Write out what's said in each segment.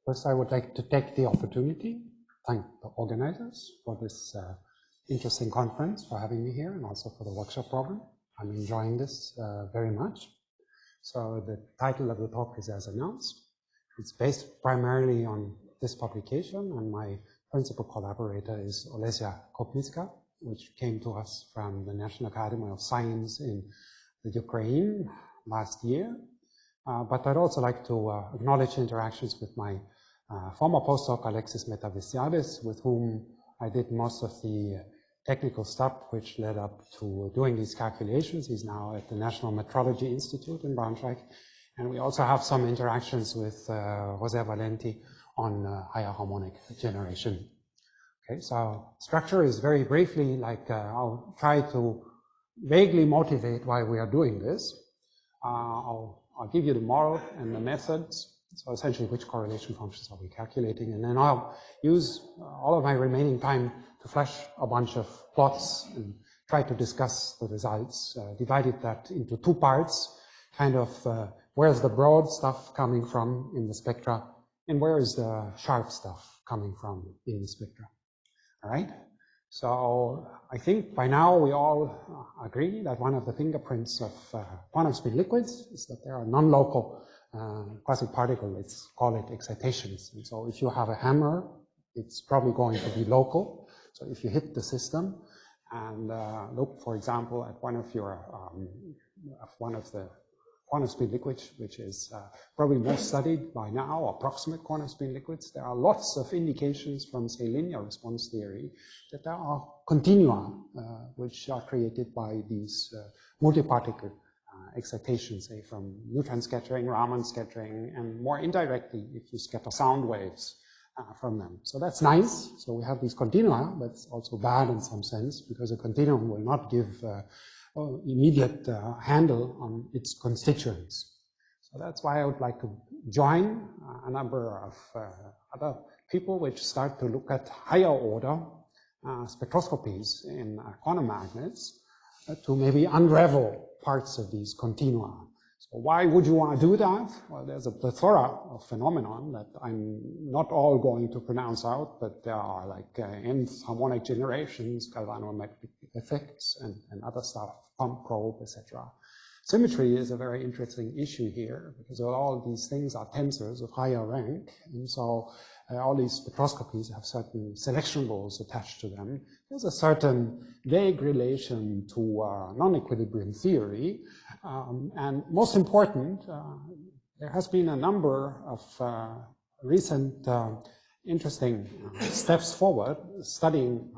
First, I would like to take the opportunity to thank the organizers for this interesting conference, for having me here, and also for the workshop program. I'm enjoying this very much. So the title of the talk is as announced. It's based primarily on this publication, and my principal collaborator is Olesia Kopnicka, which came to us from the National Academy of Science in the Ukraine last year. But I'd also like to acknowledge interactions with my former postdoc, Alexis Metavistiadis, with whom I did most of the technical stuff which led up to doing these calculations. He's now at the National Metrology Institute in Braunschweig. And we also have some interactions with José Valenti on higher harmonic generation. Okay, so structure is very briefly like I'll try to vaguely motivate why we are doing this. I'll give you the model and the methods. So essentially, which correlation functions are we calculating? And then I'll use all of my remaining time to flash a bunch of plots and try to discuss the results. Divided that into two parts, kind of where's the broad stuff coming from in the spectra, and where is the sharp stuff coming from in the spectra. All right? So I think by now we all agree that one of the fingerprints of quantum spin liquids is that there are non-local quasi-particle, let's call it excitations. And so if you have a hammer, it's probably going to be local. So if you hit the system and look, for example, at one of your one of the quantum spin liquids, which is probably most studied by now, approximate quantum spin liquids, there are lots of indications from, say, linear response theory that there are continua which are created by these multiparticle excitations, say, from neutron scattering, Raman scattering, and more indirectly if you scatter sound waves from them. So that's nice. So we have these continua, but it's also bad in some sense because a continuum will not give immediate handle on its constituents. So that's why I would like to join a number of other people which start to look at higher order spectroscopies in quantum magnets to maybe unravel parts of these continua. So why would you want to do that? Well, there's a plethora of phenomenon that I'm not all going to pronounce out, but there are like nth harmonic generations, galvanomagnetic effects, and other stuff, pump probe, etc. Symmetry is a very interesting issue here because all these things are tensors of higher rank, and so all these spectroscopies have certain selection rules attached to them. There's a certain vague relation to non-equilibrium theory, and most important, there has been a number of recent interesting steps forward studying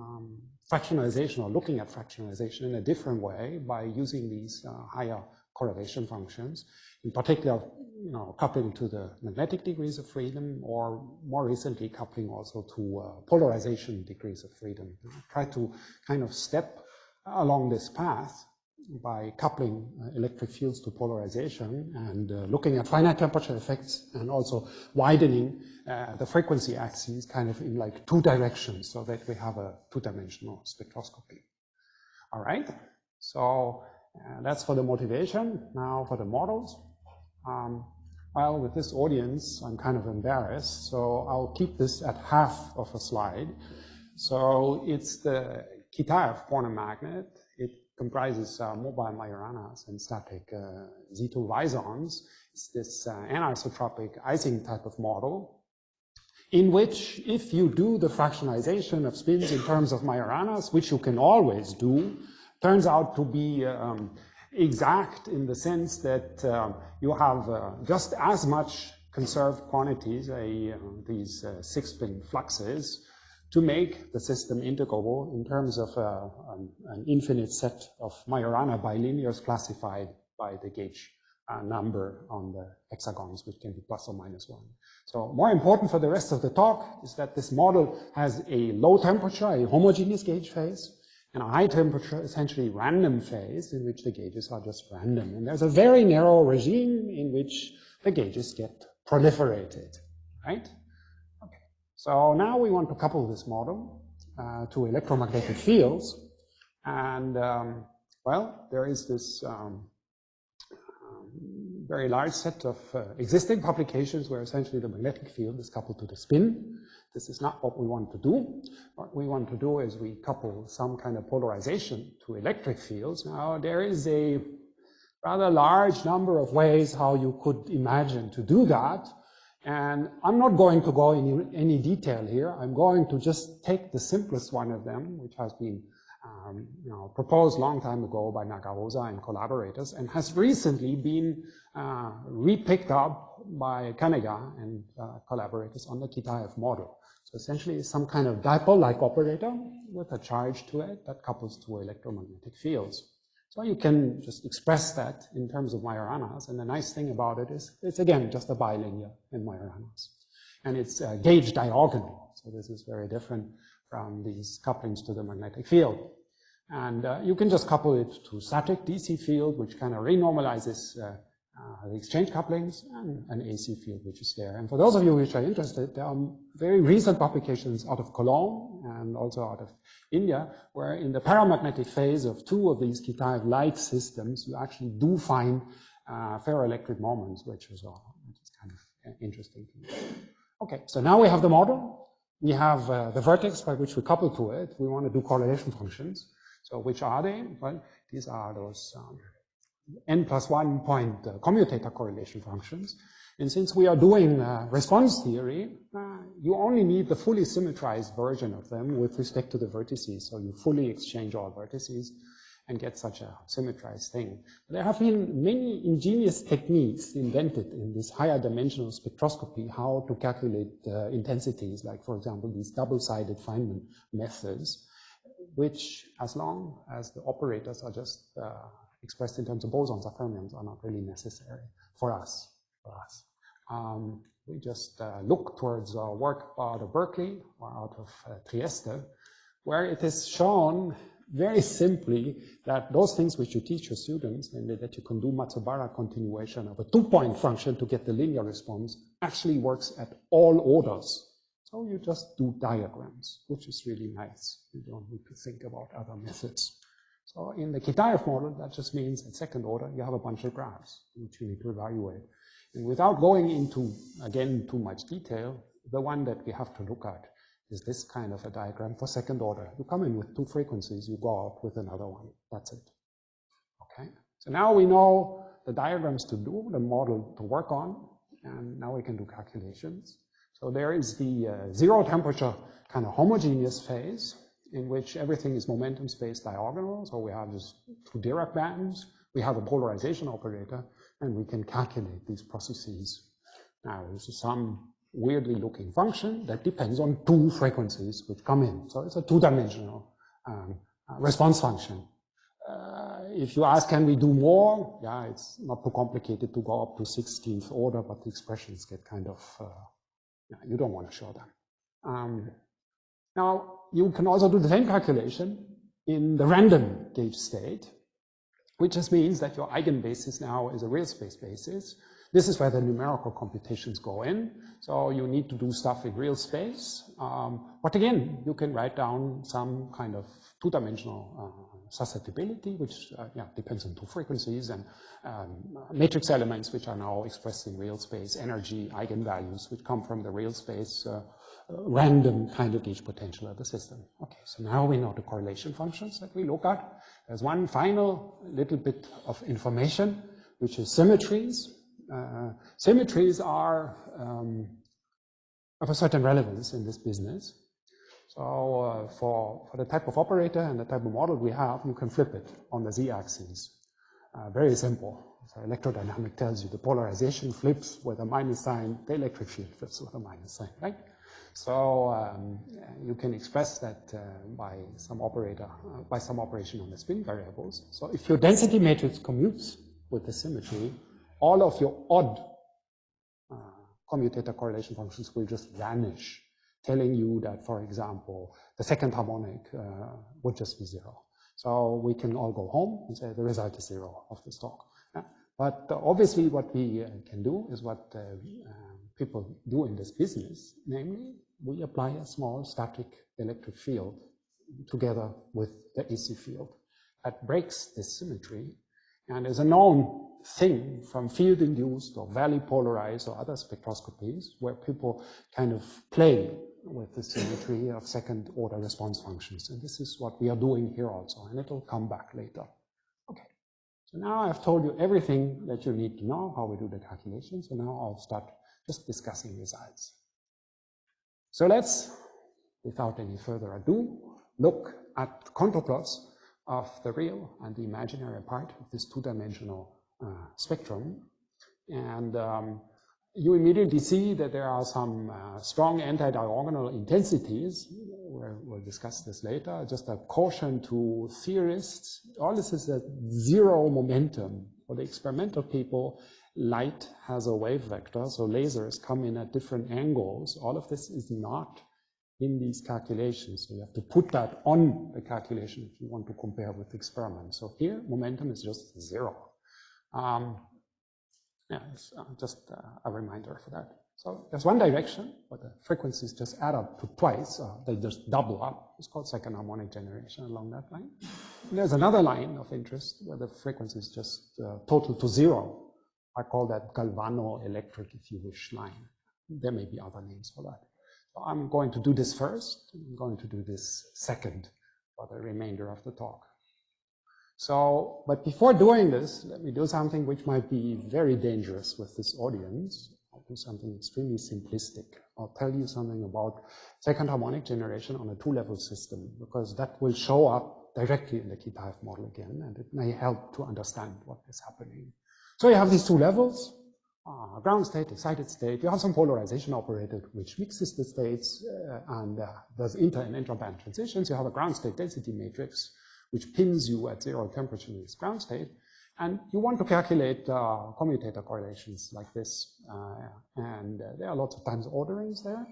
fractionalization or looking at fractionalization in a different way by using these higher correlation functions, in particular, coupling to the magnetic degrees of freedom, or more recently coupling also to polarization degrees of freedom. Try to kind of step along this path by coupling electric fields to polarization and looking at finite temperature effects and also widening the frequency axes kind of in like two directions so that we have a two-dimensional spectroscopy. All right, so that's for the motivation. Now for the models. Well, with this audience, I'm kind of embarrassed, so I'll keep this at half of a slide. So it's the Kitaev quantum magnet. It comprises mobile Majoranas and static Z2 visons. It's this anisotropic Ising type of model in which if you do the fractionalization of spins in terms of Majoranas, which you can always do, turns out to be exact in the sense that you have just as much conserved quantities, these 6-spin fluxes, to make the system integrable in terms of an infinite set of Majorana bilinears classified by the gauge number on the hexagons, which can be plus or minus 1. So more important for the rest of the talk is that this model has a low temperature, a homogeneous gauge phase, and a high temperature, essentially random phase, in which the gauges are just random. And there's a very narrow regime in which the gauges get proliferated, right? Okay. So now we want to couple this model to electromagnetic fields. And, well, there is this very large set of existing publications where essentially the magnetic field is coupled to the spin. This is not what we want to do. What we want to do is we couple some kind of polarization to electric fields. Now, there is a rather large number of ways how you could imagine to do that. And I'm not going to go into any detail here. I'm going to just take the simplest one of them, which has been proposed a long time ago by Nagarosa and collaborators, and has recently been repicked up by Kanega and collaborators on the Kitaev model. So essentially, it's some kind of dipole-like operator with a charge to it that couples to electromagnetic fields. So you can just express that in terms of Majoranas, and the nice thing about it is it's again just a bilinear in Majoranas, and it's gauge diagonal. So this is very different from these couplings to the magnetic field. And you can just couple it to static DC field, which kind of renormalizes the exchange couplings, and an AC field, which is there. And for those of you which are interested, there are very recent publications out of Cologne and also out of India, where in the paramagnetic phase of two of these Kitaev-like systems, you actually do find ferroelectric moments, which is kind of interesting to me. Okay, so now we have the model. We have the vertex by which we couple to it. We want to do correlation functions. So which are they? Well, these are those n+1 point commutator correlation functions. And since we are doing response theory, you only need the fully symmetrized version of them with respect to the vertices. So you fully exchange all vertices and get such a symmetrized thing. There have been many ingenious techniques invented in this higher dimensional spectroscopy, how to calculate intensities, like, for example, these double-sided Feynman methods, which, as long as the operators are just expressed in terms of bosons or fermions, are not really necessary for us. We just look towards work out of Berkeley or out of Trieste, where it is shown very simply that those things which you teach your students, namely that you can do Matsubara continuation of a two-point function to get the linear response, actually works at all orders. So you just do diagrams, which is really nice. You don't need to think about other methods. So in the Kitaev model, that just means at second order, you have a bunch of graphs which you need to evaluate. And without going into, again, too much detail, the one that we have to look at is this kind of a diagram for second order. You come in with two frequencies, you go out with another one. That's it. Okay? So now we know the diagrams to do, the model to work on, and now we can do calculations. So there is the zero temperature kind of homogeneous phase in which everything is momentum space diagonal. So we have just two Dirac bands, we have a polarization operator, and we can calculate these processes. Now, this is some weirdly looking function that depends on two frequencies which come in. So it's a two-dimensional response function. If you ask, can we do more? Yeah, it's not too complicated to go up to 16th order, but the expressions get kind of, you don't want to show them. Now, you can also do the same calculation in the random gauge state, which just means that your eigenbasis now is a real space basis. This is where the numerical computations go in. So you need to do stuff in real space. But again, you can write down some kind of two-dimensional susceptibility, which depends on two frequencies, and matrix elements which are now expressed in real space, energy, eigenvalues, which come from the real space random kind of gauge potential of the system. Okay, so now we know the correlation functions that we look at. There's one final little bit of information, which is symmetries. Symmetries are of a certain relevance in this business. So for the type of operator and the type of model we have, you can flip it on the z-axis. Very simple. So electrodynamic tells you the polarization flips with a minus sign, the electric field flips with a minus sign, right? So you can express that by some operator, by some operation on the spin variables. So if your density matrix commutes with the symmetry, all of your odd commutator correlation functions will just vanish, telling you that, for example, the second harmonic would just be zero. So we can all go home and say the result is zero of this talk. Yeah? But obviously what we can do is what people do in this business, namely we apply a small static electric field together with the AC field that breaks this symmetry And there's a known thing from field-induced or valley polarized or other spectroscopies where people kind of play with the symmetry of second-order response functions. And this is what we are doing here also, and it'll come back later. Okay, so now I've told you everything that you need to know, how we do the calculations, so now I'll start just discussing results. So let's, without any further ado, look at contour plots of the real and the imaginary part of this two-dimensional spectrum. And you immediately see that there are some strong anti-diagonal intensities. We'll discuss this later. Just a caution to theorists. All this is at zero momentum. For the experimental people, light has a wave vector, so lasers come in at different angles. All of this is not in these calculations. So you have to put that on the calculation if you want to compare with experiments. So here, momentum is just zero. Yeah, it's just a reminder for that. So there's one direction where the frequencies just add up to twice, they just double up. It's called second harmonic generation along that line. And there's another line of interest where the frequencies just total to zero. I call that Galvano-electric, if you wish, line. There may be other names for that. So I'm going to do this first. I'm going to do this second for the remainder of the talk. So, but before doing this, let me do something which might be very dangerous with this audience. I'll do something extremely simplistic. I'll tell you something about second harmonic generation on a two-level system, because that will show up directly in the Kitaev model again, and it may help to understand what is happening. So you have these two levels, ground state, excited state. You have some polarization operator which mixes the states and does inter and intraband transitions. You have a ground state density matrix which pins you at zero temperature in this ground state. And you want to calculate commutator correlations like this. There are lots of times orderings there.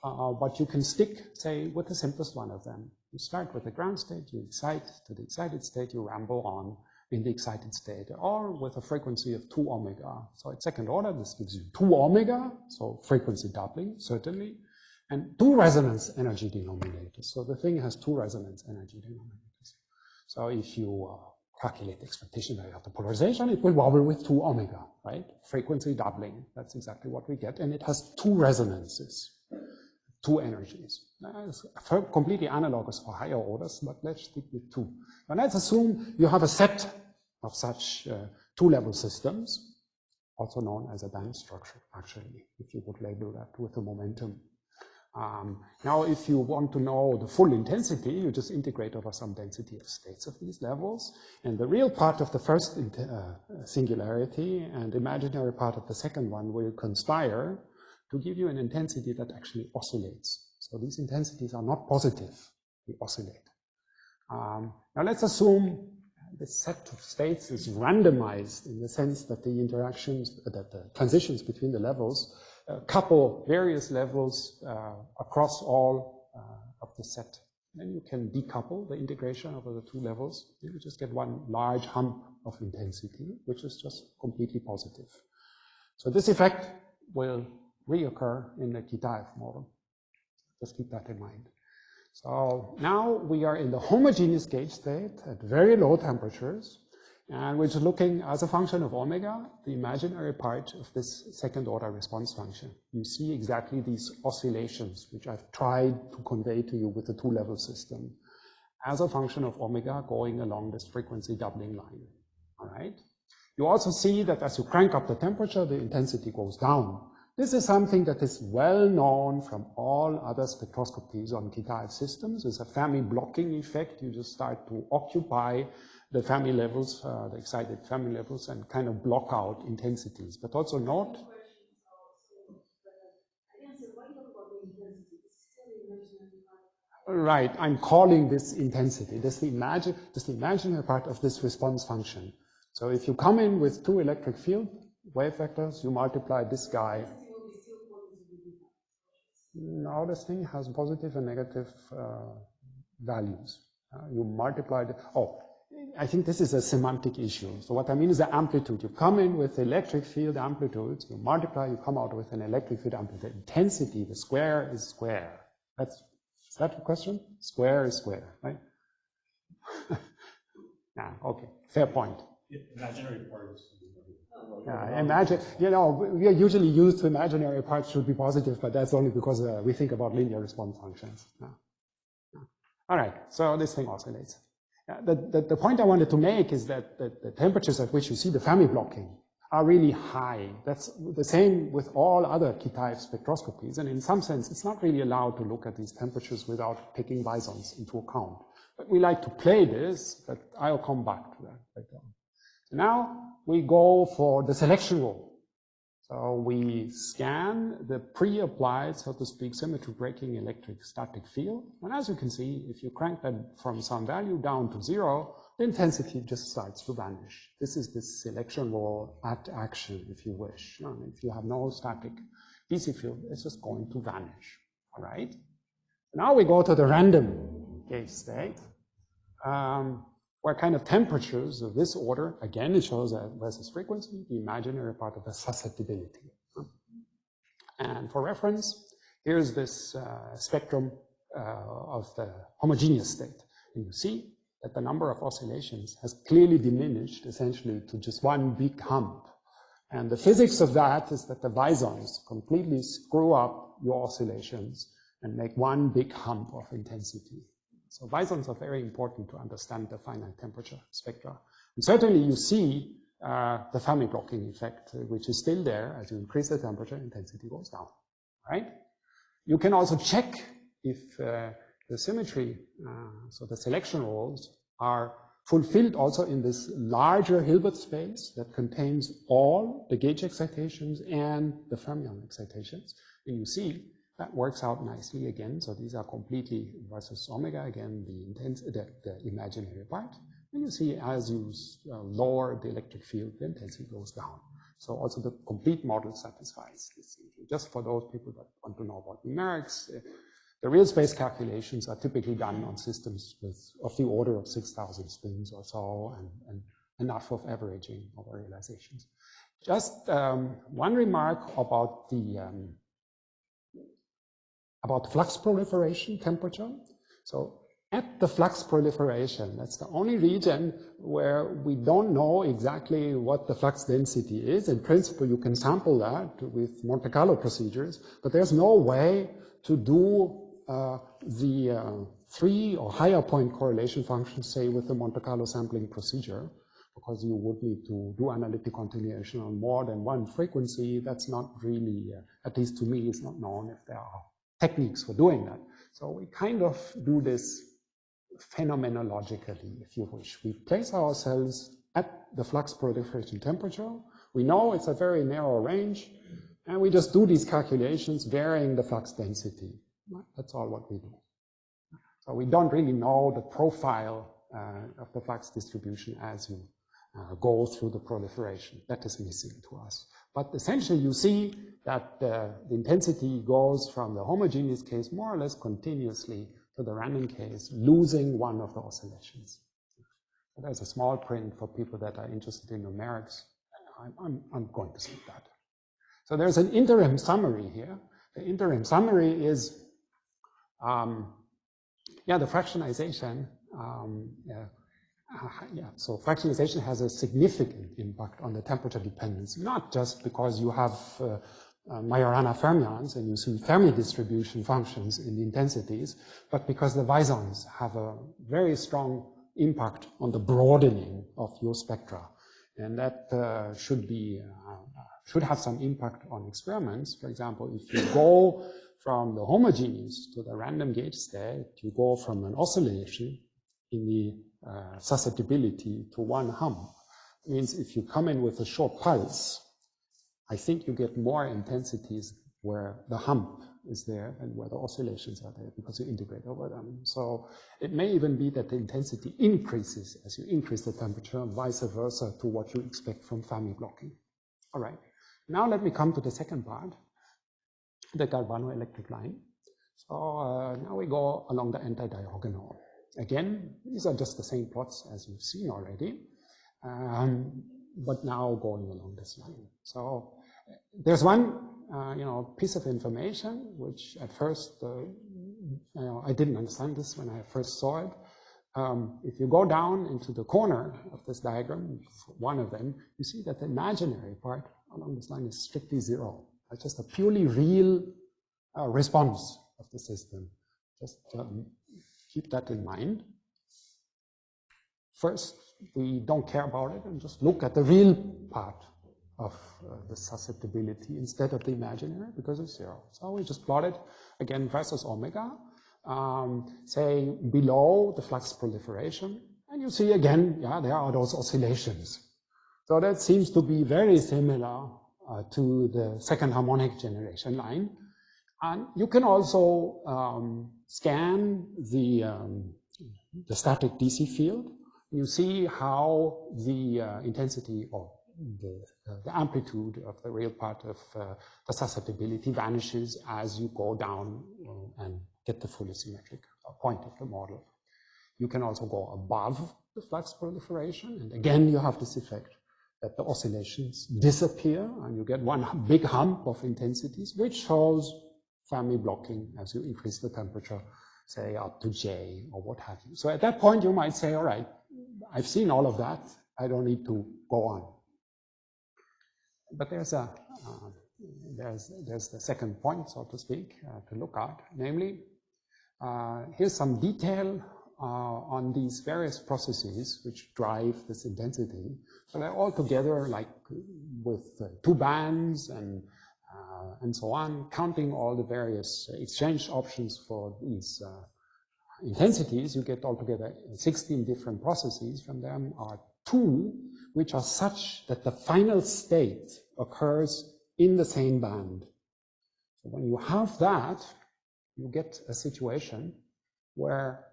But you can stick, say, with the simplest one of them. You start with the ground state, you excite to the excited state, you ramble on in the excited state, or with a frequency of 2 omega. So at second order, this gives you 2 omega, so frequency doubling, certainly, and 2 resonance energy denominators. So the thing has 2 resonance energy denominators. So if you calculate the expectation value of the polarization, it will wobble with 2 omega, right? Frequency doubling, that's exactly what we get, and it has 2 resonances. 2 energies. It's completely analogous for higher orders, but let's stick with 2. And let's assume you have a set of such two-level systems, also known as a band structure, actually, if you would label that with a momentum. Now, if you want to know the full intensity, you just integrate over some density of states of these levels, and the real part of the first singularity and imaginary part of the second one will conspire to give you an intensity that actually oscillates. So these intensities are not positive, they oscillate. Now let's assume this set of states is randomized in the sense that the interactions, that the transitions between the levels couple various levels across all of the set. Then you can decouple the integration over the 2 levels. You just get one large hump of intensity, which is just completely positive. So this effect will reoccur in the Kitaev model. Just keep that in mind. So now we are in the homogeneous gauge state at very low temperatures, and we're just looking as a function of omega, the imaginary part of this second order response function. You see exactly these oscillations, which I've tried to convey to you with the 2-level system, as a function of omega going along this frequency doubling line. All right. You also see that as you crank up the temperature, the intensity goes down. This is something that is well known from all other spectroscopies on Kitaev systems. It's a Fermi blocking effect. You just start to occupy the Fermi levels, the excited Fermi levels, and kind of block out intensities. But also note. Right, I'm calling this intensity. This is the imaginary part of this response function. So if you come in with 2 electric field wave vectors, you multiply this guy. Now this thing has positive and negative values. You multiply the, I think this is a semantic issue. So what I mean is the amplitude. You come in with electric field amplitudes, you multiply, you come out with an electric field amplitude. Intensity, the square is square. Is that the question? Square is square, right? Yeah, okay, fair point. Imaginary parts. Imagine, you know, we are usually used to imaginary parts should be positive, but that's only because we think about linear response functions. All right, so this thing oscillates. The point I wanted to make is that the temperatures at which you see the Fermi blocking are really high. That's the same with all other Kitaev spectroscopies, and in some sense, it's not really allowed to look at these temperatures without taking bosons into account. But we like to play this, but I'll come back to that later on. So now we go for the selection rule. So we scan the pre-applied, so to speak, symmetry breaking electric static field. And as you can see, if you crank that from some value down to 0, the intensity just starts to vanish. This is the selection rule at action, if you wish. If you have no static DC field, it's just going to vanish. All right? Now we go to the random gauge state, where kind of temperatures of this order, again, it shows a versus frequency, the imaginary part of the susceptibility. And for reference, here's this spectrum of the homogeneous state. And you see that the number of oscillations has clearly diminished, essentially, to just one big hump. And the physics of that is that the bosons completely screw up your oscillations and make one big hump of intensity. So bosons are very important to understand the finite temperature spectra. And certainly you see the Fermi blocking effect, which is still there. As you increase the temperature, intensity goes down, right? You can also check if the symmetry, so the selection rules, are fulfilled also in this larger Hilbert space that contains all the gauge excitations and the fermion excitations. And you see that works out nicely again. So these are completely versus omega, again, the imaginary part. And you see as you lower the electric field, the intensity goes down. So also the complete model satisfies this. Just for those people that want to know about numerics, the real space calculations are typically done on systems of the order of 6,000 spins or so, and enough of averaging over realizations. Just one remark about the flux proliferation temperature. So at the flux proliferation, that's the only region where we don't know exactly what the flux density is. In principle, you can sample that with Monte Carlo procedures, but there's no way to do the 3 or higher point correlation functions, say, with the Monte Carlo sampling procedure, because you would need to do analytic continuation on more than one frequency. That's not really, at least to me, it's not known if there are techniques for doing that. So we kind of do this phenomenologically, if you wish. We place ourselves at the flux proliferation temperature. We know it's a very narrow range, and we just do these calculations varying the flux density. That's all what we do. So we don't really know the profile of the flux distribution as you go through the proliferation. That is missing to us. But essentially, you see that the intensity goes from the homogeneous case more or less continuously to the random case, losing one of the oscillations. So there's a small print for people that are interested in numerics. I'm going to skip that. So there's an interim summary here. The interim summary is, the fractionalization. So fractionalization has a significant impact on the temperature dependence, not just because you have Majorana fermions and you see Fermi distribution functions in the intensities, but because the bosons have a very strong impact on the broadening of your spectra. And that should have some impact on experiments. For example, if you go from the homogeneous to the random gauge state, you go from an oscillation in the susceptibility to one hump. It means if you come in with a short pulse, I think you get more intensities where the hump is there and where the oscillations are there because you integrate over them. So it may even be that the intensity increases as you increase the temperature and vice versa to what you expect from Fermi blocking. All right, now let me come to the second part, the Carbonoelectric line. So now we go along the anti-diagonal. Again, these are just the same plots as you've seen already, but now going along this line. So there's one piece of information which at first I didn't understand this when I first saw it, if you go down into the corner of this diagram, one of them, you see that the imaginary part along this line is strictly zero. It's just a purely real response of the system. Just keep that in mind. First, we don't care about it and just look at the real part of the susceptibility instead of the imaginary, because it's zero. So we just plot it again versus omega, say below the flux proliferation, and you see again, yeah, there are those oscillations. So that seems to be very similar to the second harmonic generation line. And you can also scan the static DC field. You see how the intensity or the amplitude of the real part of the susceptibility vanishes as you go down and get the fully symmetric point of the model. You can also go above the flux proliferation, and again you have this effect that the oscillations disappear and you get one big hump of intensities, which shows Fermi blocking as you increase the temperature, say up to J or what have you. So at that point you might say, all right, I've seen all of that, I don't need to go on. But there's the second point, so to speak, to look at, namely, here's some detail on these various processes which drive this intensity. So they're all together, like with two bands and so on, counting all the various exchange options for these intensities. You get altogether 16 different processes. From them are 2 which are such that the final state occurs in the same band. So when you have that, you get a situation where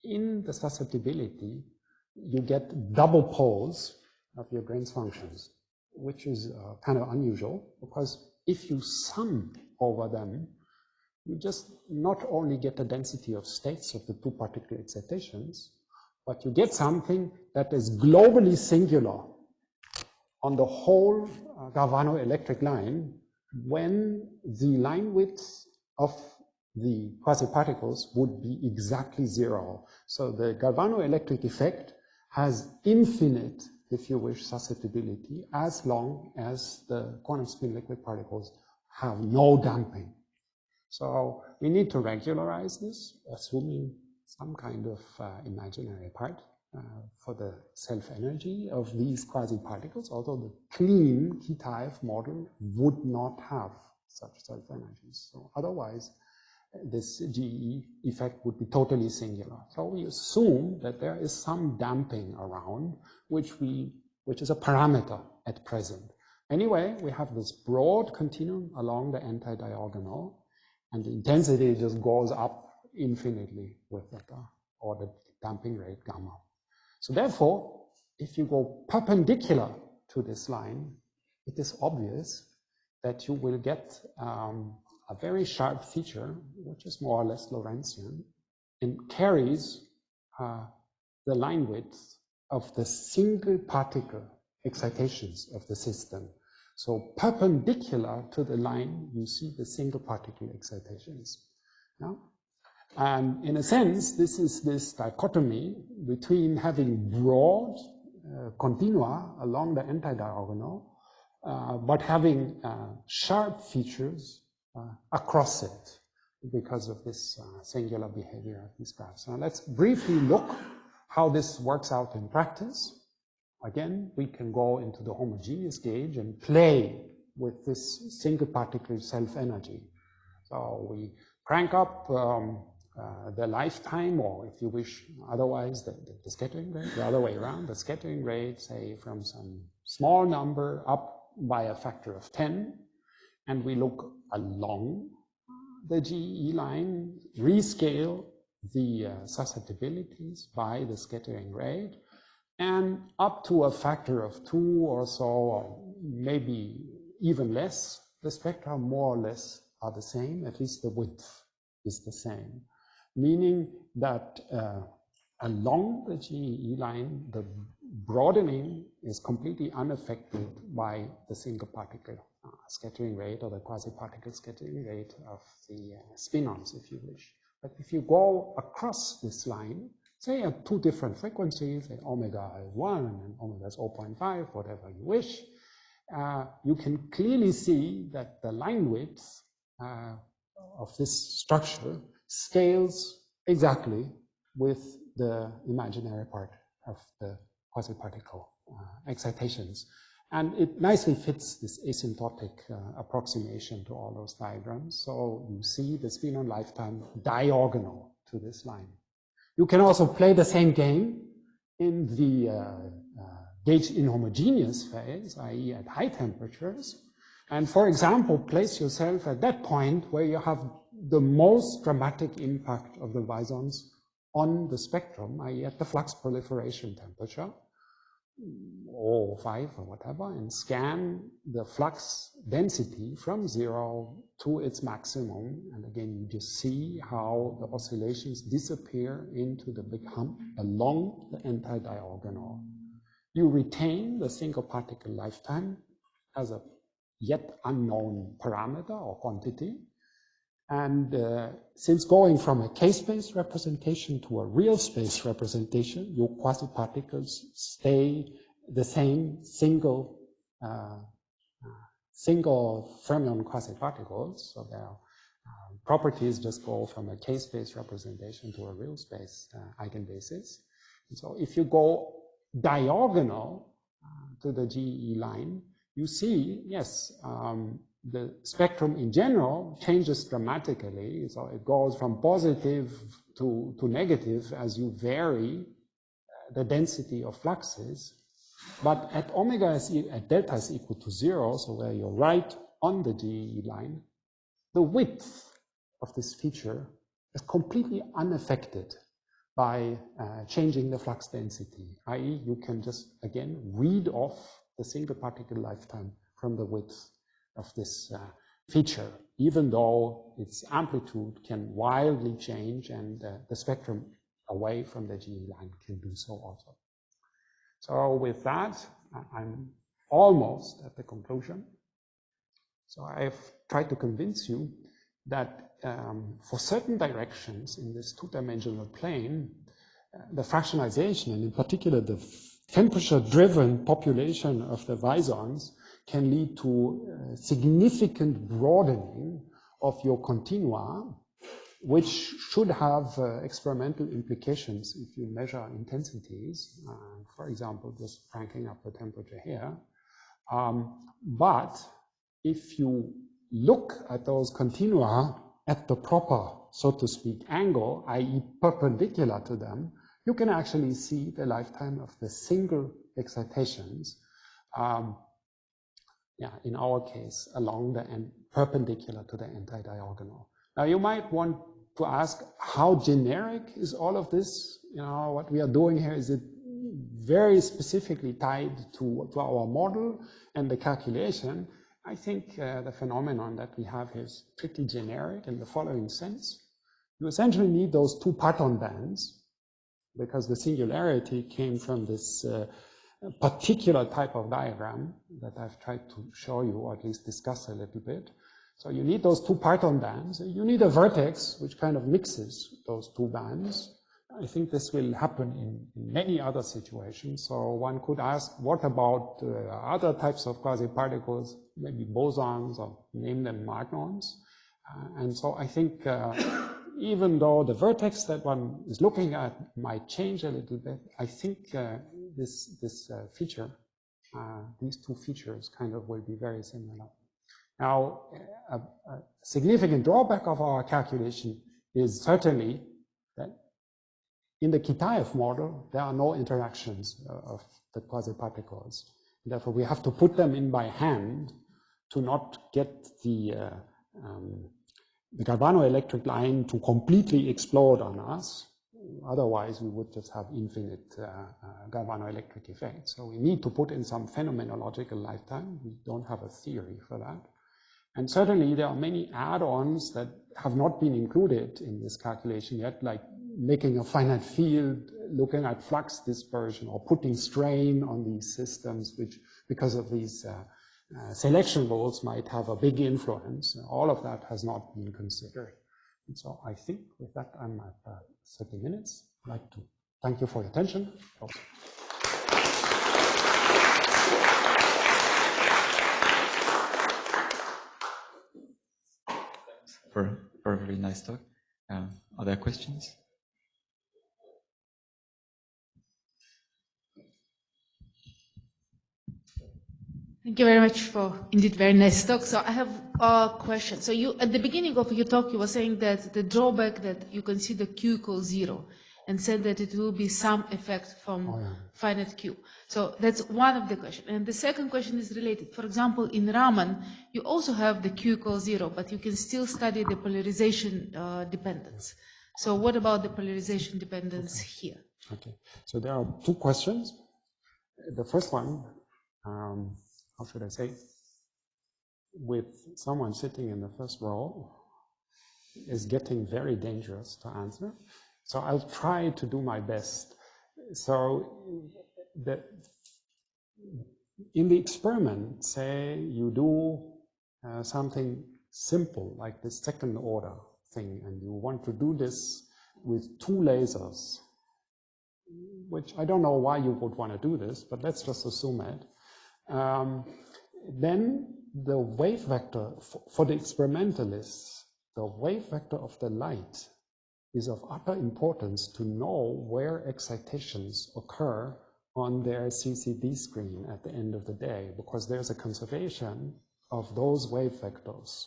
in the susceptibility, you get double poles of your Green's functions, which is kind of unusual, because if you sum over them, you just not only get the density of states of the two particular excitations, but you get something that is globally singular on the whole Carbonoelectric line when the line width of the quasi-particles would be exactly 0. So the galvanoelectric effect has infinite, if you wish, susceptibility as long as the quantum spin liquid particles have no damping. So we need to regularize this, assuming some kind of imaginary part for the self-energy of these quasi-particles, although the clean Kitaev model would not have such self-energies. So otherwise, this GE effect would be totally singular. So we assume that there is some damping around, which is a parameter at present. Anyway, we have this broad continuum along the anti-diagonal, and the intensity just goes up infinitely with that ordered damping rate gamma. So therefore, if you go perpendicular to this line, it is obvious that you will get a very sharp feature, which is more or less Lorentzian, and carries the line width of the single particle excitations of the system. So perpendicular to the line, you see the single particle excitations. Yeah? And in a sense, this is this dichotomy between having broad continua along the anti-diagonal, but having sharp features across it because of this singular behavior of these graphs. Now let's briefly look how this works out in practice. Again, we can go into the homogeneous gauge and play with this single particle self-energy. So we crank up the lifetime, or if you wish, otherwise the scattering rate, the other way around, the scattering rate, say from some small number up by a factor of 10, and we look along the GE line, rescale the susceptibilities by the scattering rate, and up to a factor of 2 or so, or maybe even less, the spectra more or less are the same, at least the width is the same. Meaning that along the GE line, the broadening is completely unaffected by the single particle scattering rate or the quasi-particle scattering rate of the spin-ons, if you wish. But if you go across this line, say at two different frequencies, say omega is 1 and omega is 0.5, whatever you wish, you can clearly see that the line width of this structure scales exactly with the imaginary part of the quasi-particle excitations. And it nicely fits this asymptotic approximation to all those diagrams. So you see the spin-on lifetime diagonal to this line. You can also play the same game in the gauge inhomogeneous phase, i.e. at high temperatures. And for example, place yourself at that point where you have the most dramatic impact of the visons on the spectrum, i.e. at the flux proliferation temperature, or 5 or whatever, and scan the flux density from 0 to its maximum. And again, you just see how the oscillations disappear into the big hump along the anti-diagonal. You retain the single particle lifetime as a yet unknown parameter or quantity. And since going from a k-space representation to a real space representation, your quasi-particles stay the same single fermion quasi-particles. So their properties just go from a k-space representation to a real space eigenbasis. And so if you go diagonal to the GE line, you see, yes, the spectrum in general changes dramatically. So it goes from positive to negative as you vary the density of fluxes. But at at delta is equal to 0, so where you're right on the GE line, the width of this feature is completely unaffected by changing the flux density, i.e. you can just, again, read off the single particle lifetime from the width of this feature, even though its amplitude can wildly change and the spectrum away from the GE line can do so also. So with that, I'm almost at the conclusion. So I've tried to convince you that for certain directions in this two-dimensional plane, the fractionalization, and in particular the temperature-driven population of the visons, can lead to significant broadening of your continua, which should have experimental implications if you measure intensities, for example, just cranking up the temperature here. But if you look at those continua at the proper, so to speak, angle, i.e. perpendicular to them, you can actually see the lifetime of the single excitations, in our case, along the end, perpendicular to the anti-diagonal. Now you might want to ask, how generic is all of this? You know, what we are doing here, is it very specifically tied to our model and the calculation? I think the phenomenon that we have here is pretty generic in the following sense. You essentially need those two parton bands, because the singularity came from this particular type of diagram that I've tried to show you, or at least discuss a little bit. So you need those two parton bands. You need a vertex which kind of mixes those two bands. I think this will happen in many other situations. So one could ask, what about other types of quasi-particles, maybe bosons, or name them magnons? And so I think even though the vertex that one is looking at might change a little bit, I think this feature, these two features kind of will be very similar. Now, a significant drawback of our calculation is certainly that in the Kitaev model, there are no interactions of the quasi-particles. Therefore, we have to put them in by hand to not get the Carbonoelectric line to completely explode on us. Otherwise, we would just have infinite Carbonoelectric effects. So we need to put in some phenomenological lifetime. We don't have a theory for that. And certainly, there are many add-ons that have not been included in this calculation yet, like making a finite field, looking at flux dispersion, or putting strain on these systems, which, because of these selection rules, might have a big influence. All of that has not been considered. And so I think with that, I'm at 30 minutes. I'd like to thank you for your attention. For a very nice talk. Are there questions? Thank you very much for indeed very nice talk. So I have a question. So you, at the beginning of your talk, you were saying that the drawback that you consider Q equals 0 and said that it will be some effect from finite Q. So that's one of the questions. And the second question is related. For example, in Raman, you also have the Q equals 0, but you can still study the polarization dependence. So what about the polarization dependence here? Okay, so there are two questions. The first one, how should I say, with someone sitting in the first row is getting very dangerous to answer. So I'll try to do my best. So in the experiment, say you do something simple like the second order thing, and you want to do this with two lasers, which I don't know why you would want to do this, but let's just assume it. Then the wave vector, for the experimentalists, the wave vector of the light is of utter importance to know where excitations occur on their CCD screen at the end of the day, because there's a conservation of those wave vectors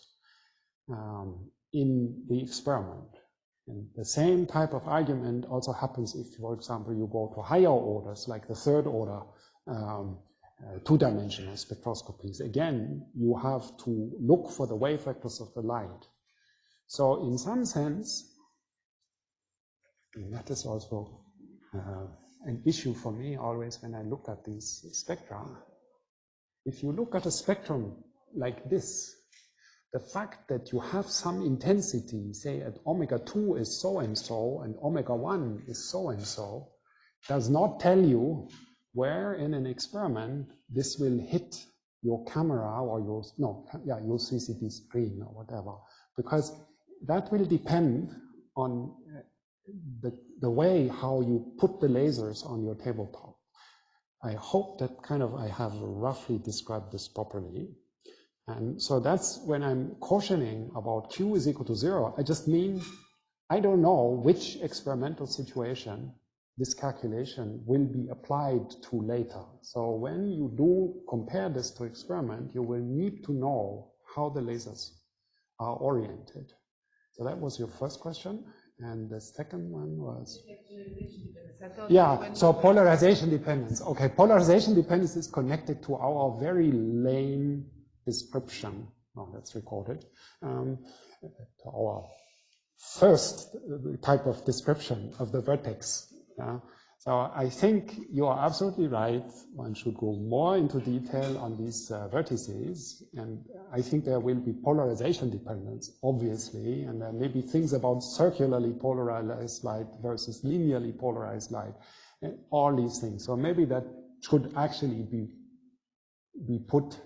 in the experiment. And the same type of argument also happens if, for example, you go to higher orders, like the third order two-dimensional spectroscopies. Again, you have to look for the wave vectors of the light. So in some sense, and that is also an issue for me always when I look at these spectra. If you look at a spectrum like this, the fact that you have some intensity, say at omega 2 is so-and-so and omega 1 is so-and-so, does not tell you where in an experiment this will hit your camera or your CCD screen or whatever, because that will depend on the way how you put the lasers on your tabletop. I hope that I have roughly described this properly. And so that's when I'm cautioning about Q is equal to 0. I just mean, I don't know which experimental situation this calculation will be applied to later. So when you do compare this to experiment, you will need to know how the lasers are oriented. So that was your first question. And the second one was? Yeah, so polarization dependence. Okay, polarization dependence is connected to our very lame description. Oh, that's recorded. To our first type of description of the vertex. So I think you are absolutely right. One should go more into detail on these vertices, and I think there will be polarization dependence, obviously, and there may be things about circularly polarized light versus linearly polarized light, and all these things. So maybe that should actually be put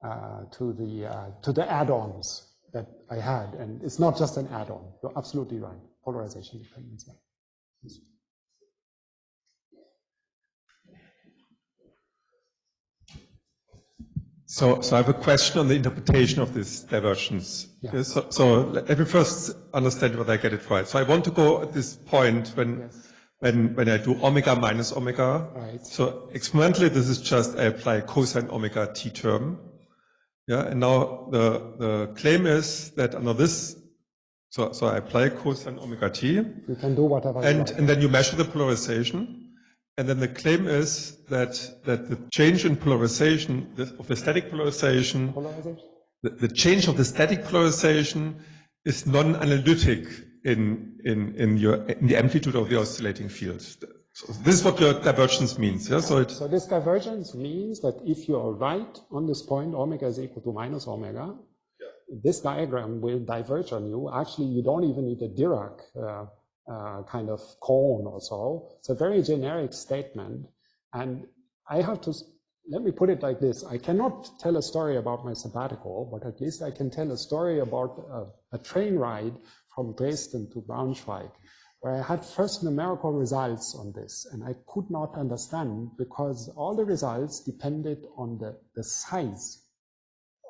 to the add-ons that I had, and it's not just an add-on. You're absolutely right. Polarization dependence. Yes. So I have a question on the interpretation of this divergence. Yeah. So let me first understand whether I get it right. So I want to go at this point when I do omega minus omega. Right. So experimentally, this is just I apply cosine omega t term. Yeah, and now the claim is that under this, so I apply cosine omega t. You can do whatever you like. And then you measure the polarization. And then the claim is that the change in polarization of the static polarization, the change of the static polarization is non-analytic in the amplitude of the oscillating field. So this is what your divergence means. Yeah? So this divergence means that if you are right on this point, omega is equal to minus omega, this diagram will diverge on you. Actually, you don't even need a Dirac kind of cone or so. It's a very generic statement. And I have to, let me put it like this. I cannot tell a story about my sabbatical, but at least I can tell a story about a train ride from Dresden to Braunschweig, where I had first numerical results on this, and I could not understand because all the results depended on the size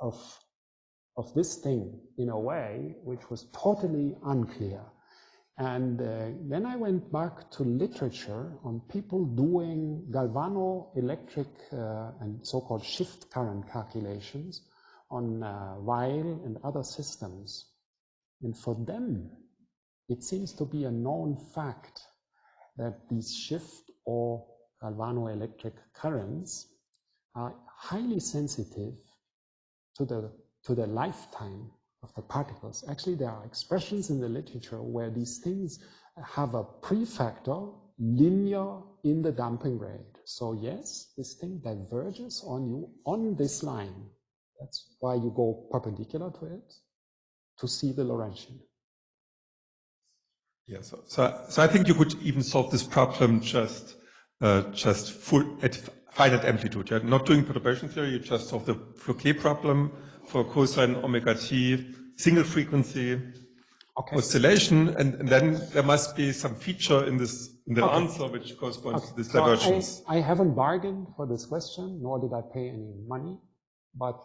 of this thing in a way which was totally unclear. And then I went back to literature on people doing galvanoelectric and so-called shift current calculations on Weil and other systems. And for them, it seems to be a known fact that these shift or galvanoelectric currents are highly sensitive to the lifetime of the particles. Actually, there are expressions in the literature where these things have a prefactor linear in the damping rate. So yes, this thing diverges on you on this line. That's why you go perpendicular to it to see the Lorentzian. Yeah, so I think you could even solve this problem just full at finite amplitude. You're not doing perturbation theory, you just solve the Fourier problem for cosine omega t, single frequency oscillation, and then there must be some feature in the answer which corresponds to this divergence. So I haven't bargained for this question, nor did I pay any money, but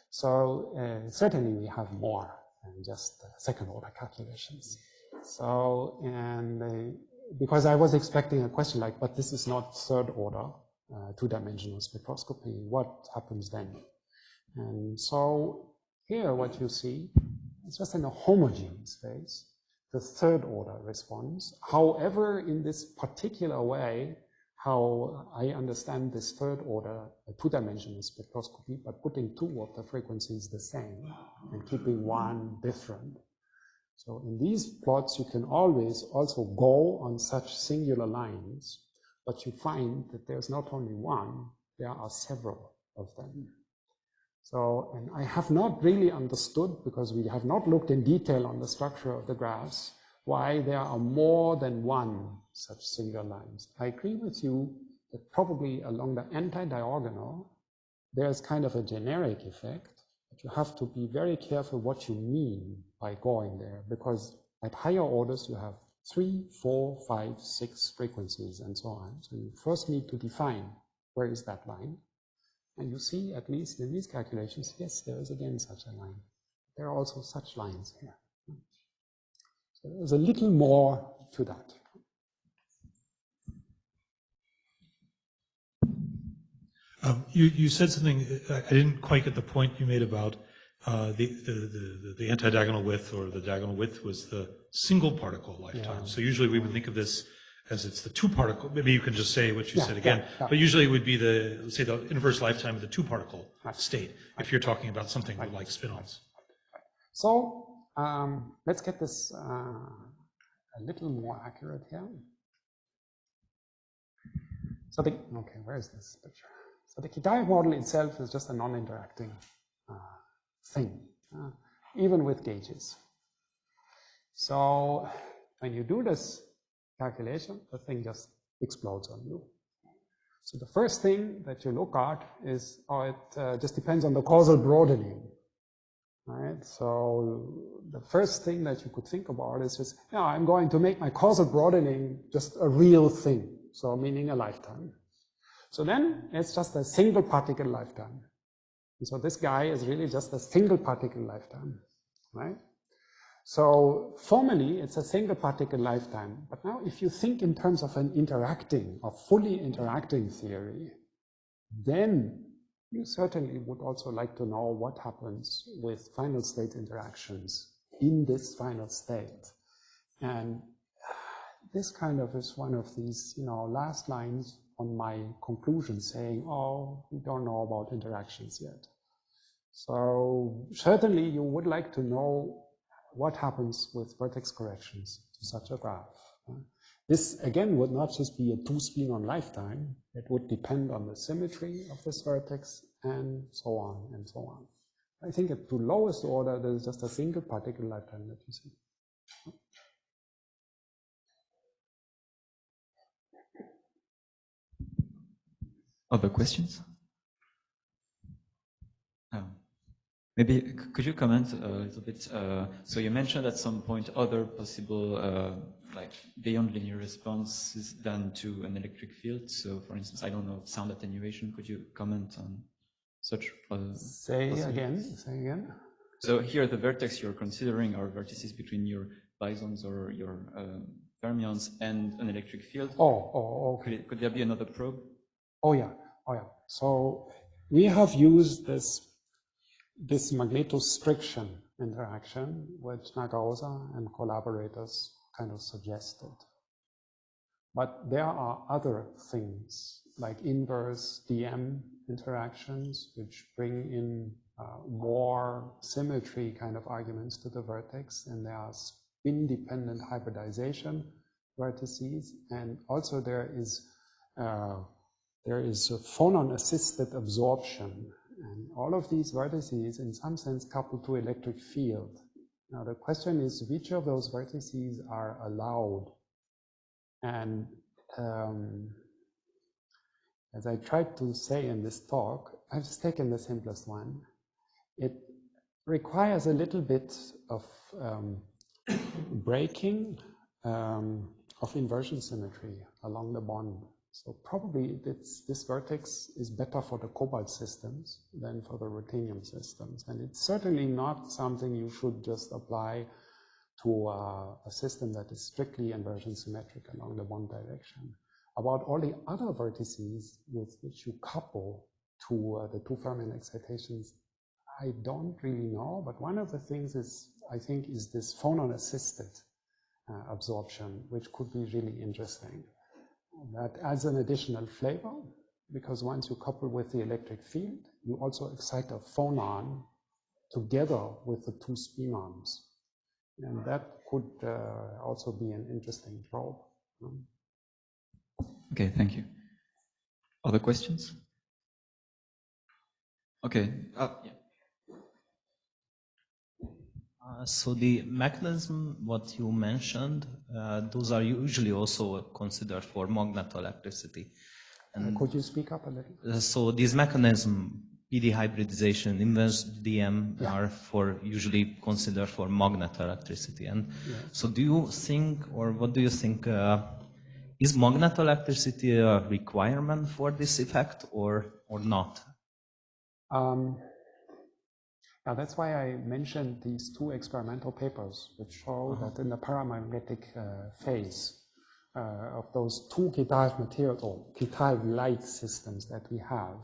certainly we have more than just second order calculations. So, and because I was expecting a question like, but this is not third order two-dimensional spectroscopy, what happens then? And so here what you see is just in a homogeneous space, the third order response. However, in this particular way, how I understand this third order two-dimensional spectroscopy by putting two of the frequencies the same and keeping one different. So in these plots, you can always also go on such singular lines, but you find that there's not only one, there are several of them. So, and I have not really understood, because we have not looked in detail on the structure of the graphs, why there are more than one such singular lines. I agree with you that probably along the anti-diagonal, there's kind of a generic effect. You have to be very careful what you mean by going there, because at higher orders you have 3, 4, 5, 6 frequencies and so on. So you first need to define where is that line. And you see, at least in these calculations, yes, there is again such a line. There are also such lines here. So there's a little more to that. You said something, I didn't quite get the point you made about the anti-diagonal width, or the diagonal width was the single particle lifetime. Yeah. So usually we would think of this as it's the two particle, maybe you can just say what you said again, but usually it would be the, let's say, the inverse lifetime of the two particle state, if you're talking about something like spin-ons. So let's get this a little more accurate here. So okay, where is this picture? So the Kitaev model itself is just a non-interacting thing, even with gauges. So when you do this calculation, the thing just explodes on you. So the first thing that you look at is, it just depends on the causal broadening. Right? So the first thing that you could think about is just, I'm going to make my causal broadening just a real thing. So meaning a lifetime. So then it's just a single particle lifetime. And so this guy is really just a single particle lifetime, right? So formally it's a single particle lifetime. But now if you think in terms of an interacting or fully interacting theory, then you certainly would also like to know what happens with final state interactions in this final state. And this kind of is one of these, last lines on my conclusion saying, we don't know about interactions yet. So certainly you would like to know what happens with vertex corrections to such a graph. This again would not just be a two-spin-on lifetime. It would depend on the symmetry of this vertex and so on and so on. I think at the lowest order, there's just a single particle lifetime that you see. Other questions? Maybe could you comment a little bit? So you mentioned at some point other possible, like beyond linear responses than to an electric field. So, for instance, I don't know, sound attenuation. Could you comment on such? Say again. So here, the vertex you're considering are vertices between your bosons or your fermions and an electric field. Oh, okay. Could there be another probe? Oh yeah. So we have used this magnetostriction interaction, which Nagaosa and collaborators kind of suggested. But there are other things like inverse DM interactions, which bring in more symmetry kind of arguments to the vertex, and there are spin-dependent hybridization vertices, and also there is a phonon-assisted absorption. And all of these vertices, in some sense, coupled to electric field. Now, the question is, which of those vertices are allowed? And as I tried to say in this talk, I've just taken the simplest one. It requires a little bit of breaking of inversion symmetry along the bond. So probably this vertex is better for the cobalt systems than for the ruthenium systems. And it's certainly not something you should just apply to a system that is strictly inversion symmetric along the bond direction. About all the other vertices with which you couple to the two fermion excitations, I don't really know, but one of the things is, I think, is this phonon-assisted absorption, which could be really interesting. That adds an additional flavor, because once you couple with the electric field, you also excite a phonon together with the two spinons. And that could also be an interesting probe. Okay, thank you. Other questions? Okay. Yeah. So the mechanism, what you mentioned, those are usually also considered for magnetoelectricity. And could you speak up a little? So these mechanism, PD hybridization, inverse DM, are usually considered for magnetoelectricity. And so do you think, or what do you think, is magnetoelectricity a requirement for this effect or not? Now that's why I mentioned these two experimental papers, which show that in the paramagnetic phase of those two Kitaev materials, or Kitaev-like systems that we have,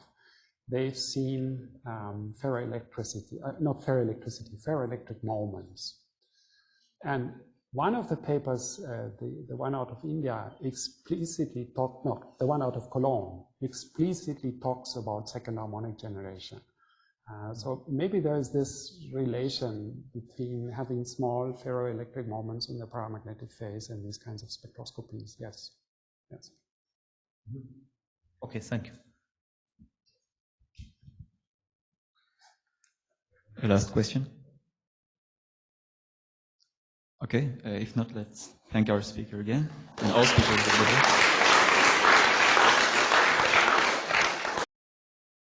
they've seen ferroelectric moments. And one of the papers, the one out of India, explicitly the one out of Cologne, explicitly talks about second harmonic generation. So maybe there's this relation between having small ferroelectric moments in the paramagnetic phase and these kinds of spectroscopies. Yes. Okay, thank you. The last question. Okay, if not, let's thank our speaker again and all speakers.